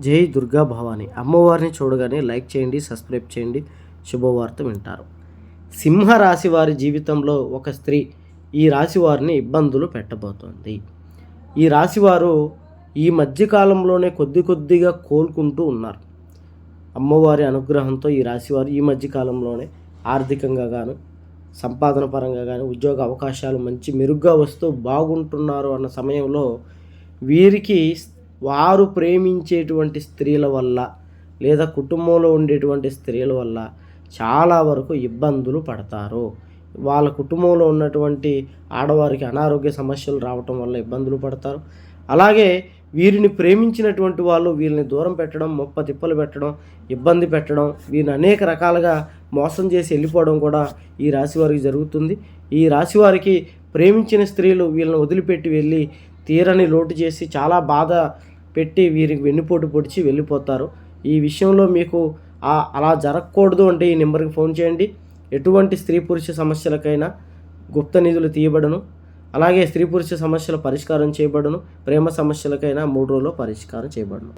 జై దుర్గా భవాని. అమ్మవారిని చూడగానే లైక్ చేయండి, సబ్స్క్రైబ్ చేయండి, శుభవార్త వింటారు. సింహరాశి వారి జీవితంలో ఒక స్త్రీ ఈ రాశి వారిని ఇబ్బందులు పెట్టబోతోంది. ఈ రాశివారు ఈ మధ్యకాలంలోనే కొద్దిగా కోలుకుంటూ ఉన్నారు. అమ్మవారి అనుగ్రహంతో ఈ రాశివారు ఈ మధ్యకాలంలోనే ఆర్థికంగా గాను, సంపాదన పరంగా కానీ, ఉద్యోగ అవకాశాలు మంచి మెరుగ్గా వస్తూ బాగుంటున్నారు అన్న సమయంలో వీరికి వారు ప్రేమించేటువంటి స్త్రీల వల్ల లేదా కుటుంబంలో ఉండేటువంటి స్త్రీల వల్ల చాలా వరకు ఇబ్బందులు పడతారు. వాళ్ళ కుటుంబంలో ఉన్నటువంటి ఆడవారికి అనారోగ్య సమస్యలు రావటం వల్ల ఇబ్బందులు పడతారు. అలాగే వీరిని ప్రేమించినటువంటి వాళ్ళు వీళ్ళని దూరం పెట్టడం, తిప్పలు పెట్టడం, ఇబ్బంది పెట్టడం, వీరిని అనేక రకాలుగా మోసం చేసి వెళ్ళిపోవడం కూడా ఈ రాశి వారికి జరుగుతుంది. ఈ రాశి వారికి ప్రేమించిన స్త్రీలు వీళ్ళని వదిలిపెట్టి వెళ్ళి తీరని లోటు చేసి చాలా బాధ పెట్టి వీరికి వెన్నుపోటు పొడిచి వెళ్ళిపోతారు. ఈ విషయంలో మీకు అలా జరగకూడదు అంటే ఈ నెంబర్కి ఫోన్ చేయండి. ఎటువంటి స్త్రీ పురుష సమస్యలకైనా గుప్త నిధులు తీయబడను. అలాగే స్త్రీ పురుష సమస్యల పరిష్కారం చేయబడును. ప్రేమ సమస్యలకైనా 3 రోజుల్లో పరిష్కారం చేయబడును.